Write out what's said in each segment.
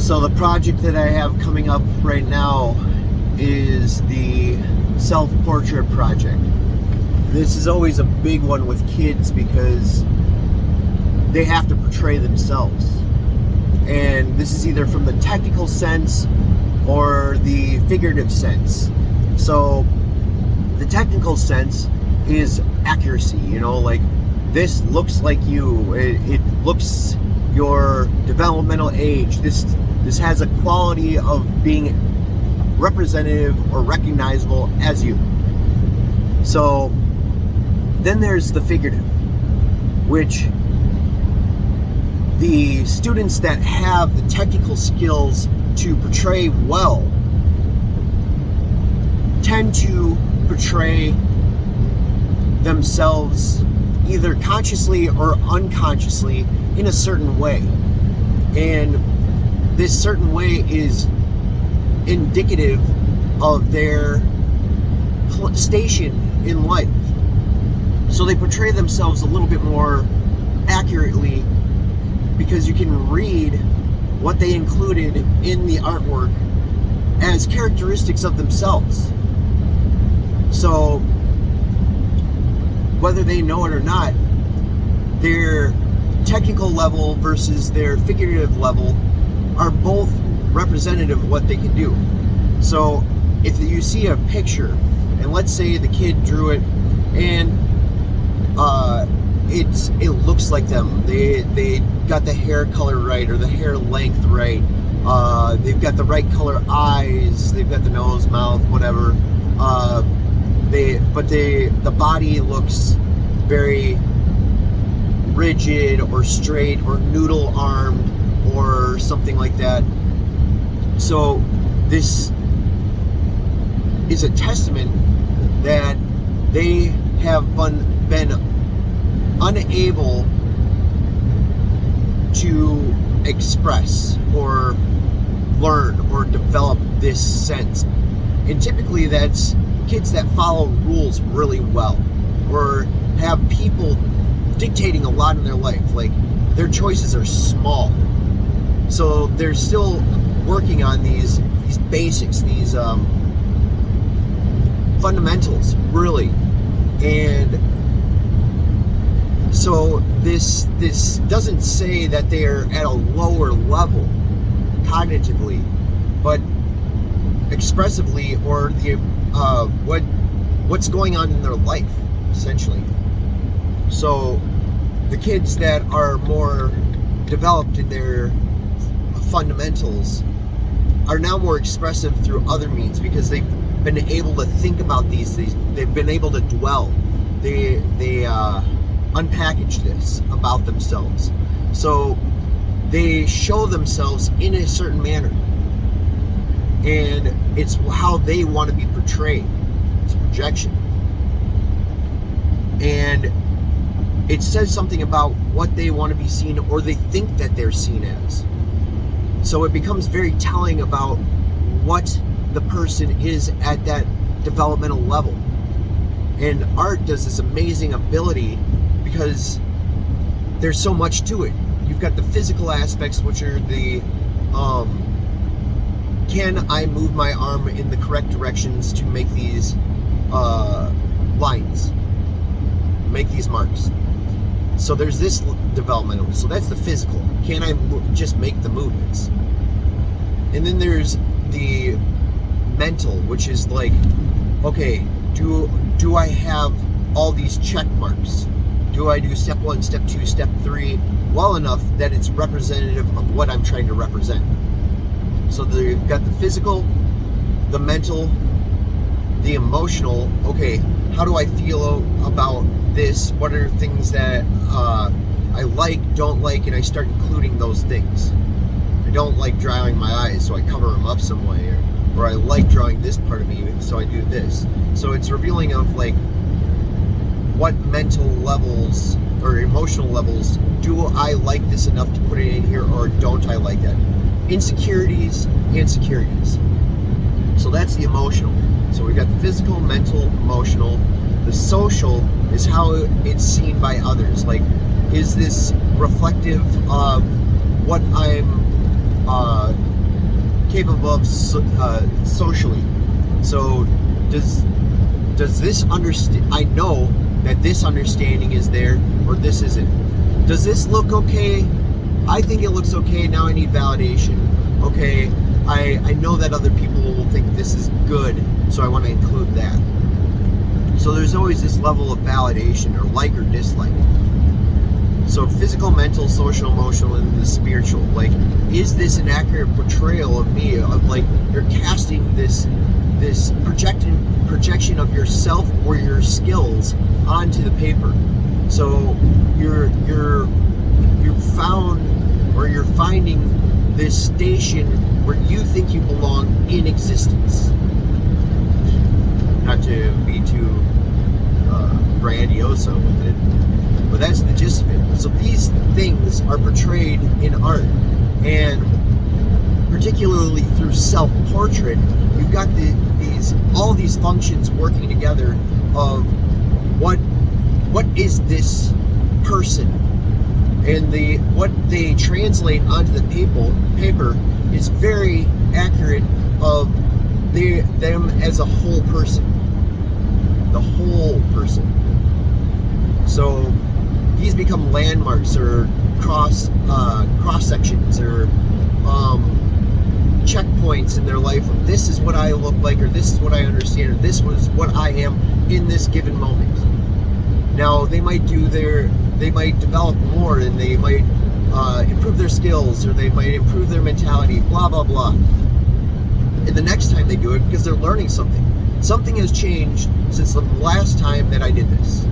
So the project that I have coming up right now is the self-portrait project. This is always a big one with kids because they have to portray themselves. And this is either from the technical sense or the figurative sense. So the technical sense is accuracy, like this looks like you, it looks your developmental age. This has a quality of being representative or recognizable as you. So then there's the figurative, which the students that have the technical skills to portray well tend to portray themselves either consciously or unconsciously in a certain way. And this certain way is indicative of their station in life. So they portray themselves a little bit more accurately because you can read what they included in the artwork as characteristics of themselves. So whether they know it or not, their technical level versus their figurative level are both representative of what they can do. So if you see a picture, and let's say the kid drew it, and it looks like them. They got the hair color right, or the hair length right. They've got the right color eyes. They've got the nose, mouth, whatever. The body looks very rigid or straight or noodle armed or something like that. So this is a testament that they have been unable to express or learn or develop this sense. And typically that's kids that follow rules really well, or have people dictating a lot in their life. Like, their choices are small, so they're still working on these basics, these fundamentals, really. And so this doesn't say that they're at a lower level cognitively, but expressively, or the what's going on in their life, essentially. So the kids that are more developed in their fundamentals are now more expressive through other means, because they've been able to think about these they've been able to dwell. They unpackage this about themselves, so they show themselves in a certain manner, and it's how they want to be portrayed. It's projection, and it says something about what they want to be seen, or they think that they're seen as. So it becomes very telling about what the person is at that developmental level. And art does this amazing ability because there's so much to it. You've got the physical aspects, which are the can I move my arm in the correct directions to make these lines, make these marks. So there's this developmental. So that's the physical. Can I just make the movements? And then there's the mental, which is like, okay, do I have all these check marks? Do I do step 1, step 2, step 3 well enough that it's representative of what I'm trying to represent? So you've got the physical, the mental, the emotional. Okay, how do I feel about this? What are things that I like, don't like, and I start including those things. I don't like drawing my eyes, so I cover them up some way, or I like drawing this part of me, so I do this. So it's revealing of like what mental levels or emotional levels do I like this enough to put it in here, or don't I like that? Insecurities and securities. So that's the emotional. So we've got the physical, mental, emotional. The social is how it's seen by others. Like, is this reflective of what I'm capable of socially. So does this understand? I know that this understanding is there, or this isn't. Does this look okay? I think it looks okay. Now I need validation. Okay, I know that other people will think this is good, so I want to include that. So there's always this level of validation, or like or dislike. So physical, mental, social, emotional, and the spiritual. Like, is this an accurate portrayal of me? Of like, you're casting this projection of yourself or your skills onto the paper. So you're found, or you're finding this station where you think you belong in existence. Not to be too grandiose with it, but that's the gist of it. So these things are portrayed in art, and particularly through self-portrait, you've got all these functions working together of what is this person, and what they translate onto the paper is very accurate of them as a whole person, the whole person. So these become landmarks, or cross sections, or checkpoints in their life. This is what I look like, or this is what I understand, or this was what I am in this given moment. Now they might develop more, and they might improve their skills, or they might improve their mentality, blah blah blah. And the next time they do it, because they're learning something has changed since the last time that I did this.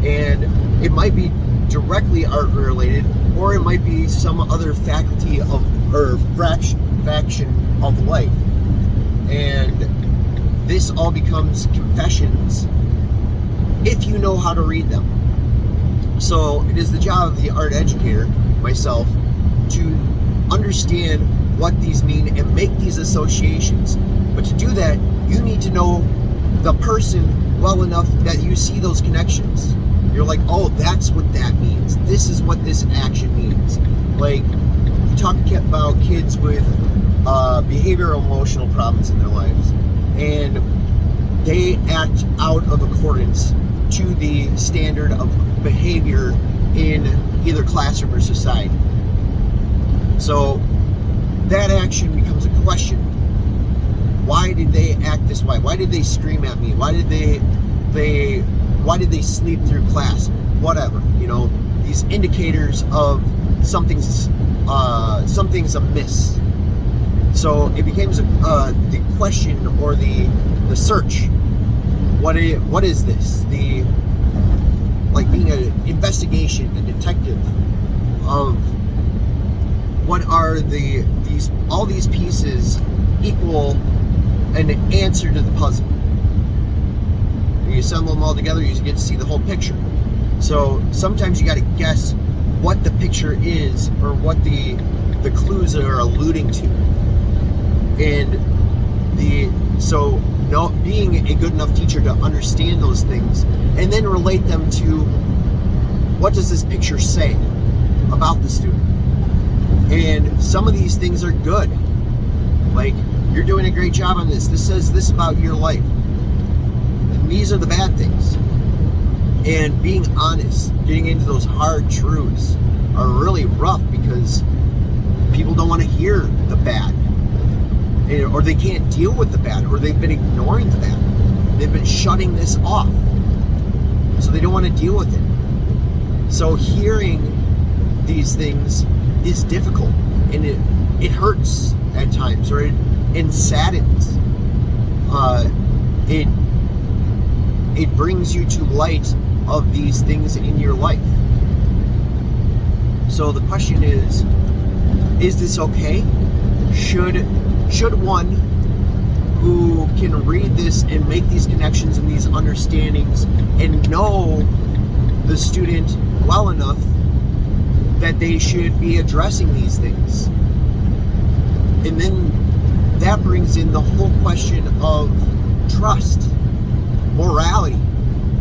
And it might be directly art related, or it might be some other faculty or faction of life. And this all becomes confessions if you know how to read them. So it is the job of the art educator, myself, to understand what these mean and make these associations. But to do that, you need to know the person well enough that you see those connections. You're like, oh, that's what that means. This is what this action means. Like, you talk about kids with behavioral emotional problems in their lives, and they act out of accordance to the standard of behavior in either classroom or society. So that action becomes a question. Why did they act this way? Why did they scream at me? Why did they sleep through class? Whatever, these indicators of something's amiss. So it becomes the question, or the search. What is this? Like being an investigation, a detective of what are all these pieces equal an answer to the puzzle. You assemble them all together, you get to see the whole picture. So sometimes you got to guess what the picture is, or what the clues are alluding to. And being a good enough teacher to understand those things, and then relate them to what does this picture say about the student. And some of these things are good. Like, you're doing a great job on this. This says this about your life. And these are the bad things. And being honest, getting into those hard truths are really rough, because people don't want to hear the bad. Or they can't deal with the bad, or they've been ignoring the bad. They've been shutting this off. So they don't want to deal with it. So hearing these things is difficult, and it hurts at times, or it saddens. It brings you to light of these things in your life. So the question is this okay? Should one who can read this and make these connections and these understandings and know the student well enough that they should be addressing these things? And then that brings in the whole question of trust, morality.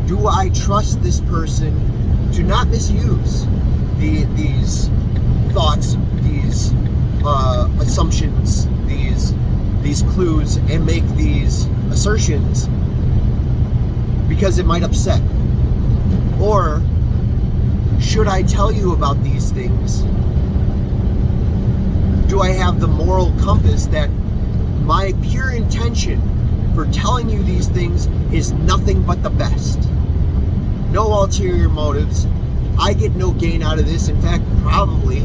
Do I trust this person to not misuse these thoughts, these assumptions, these clues and make these assertions because it might upset? Or should I tell you about these things? Do I have the moral compass that my pure intention for telling you these things is nothing but the best? No ulterior motives. I get no gain out of this. In fact, probably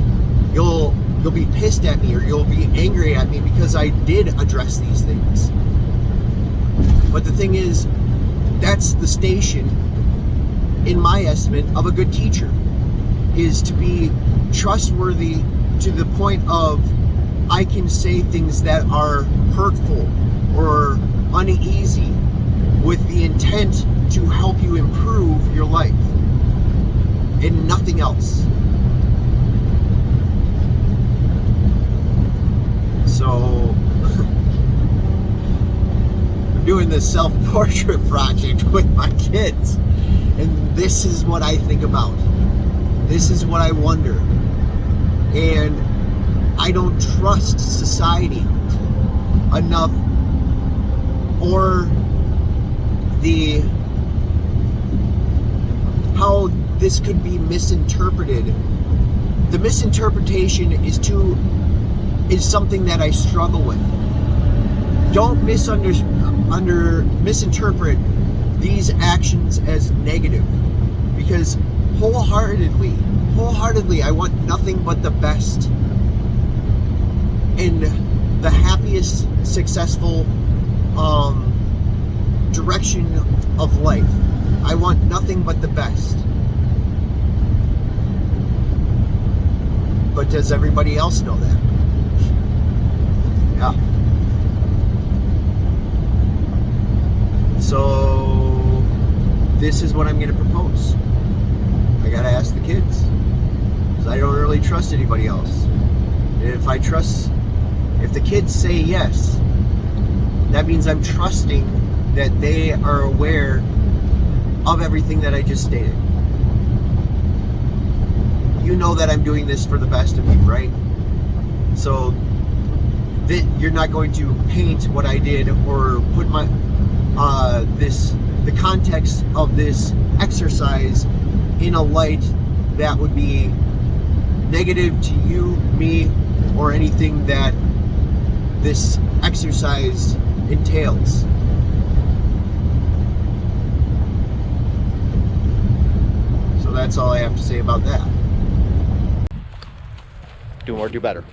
you'll be pissed at me, or you'll be angry at me because I did address these things. But the thing is, that's the station, in my estimate, of a good teacher, is to be trustworthy to the point of I can say things that are hurtful or uneasy with the intent to help you improve your life and nothing else. So I'm doing this self-portrait project with my kids, and this is what I think about. This is what I wonder. And I don't trust society enough, or how this could be misinterpreted. The misinterpretation is something that I struggle with. Don't misinterpret these actions as negative, because wholeheartedly I want nothing but the best and the happiest, successful direction of life. I want nothing but the best. But does everybody else know that? Yeah. So this is what I'm going to propose. I got to ask the kids, because I don't really trust anybody else. And if the kids say yes, that means I'm trusting that they are aware of everything that I just stated. You know that I'm doing this for the best of you, right? So you're not going to paint what I did or put the context of this exercise in a light that would be negative to you, me, or anything that this exercise entails. So that's all I have to say about that. Do more, do better.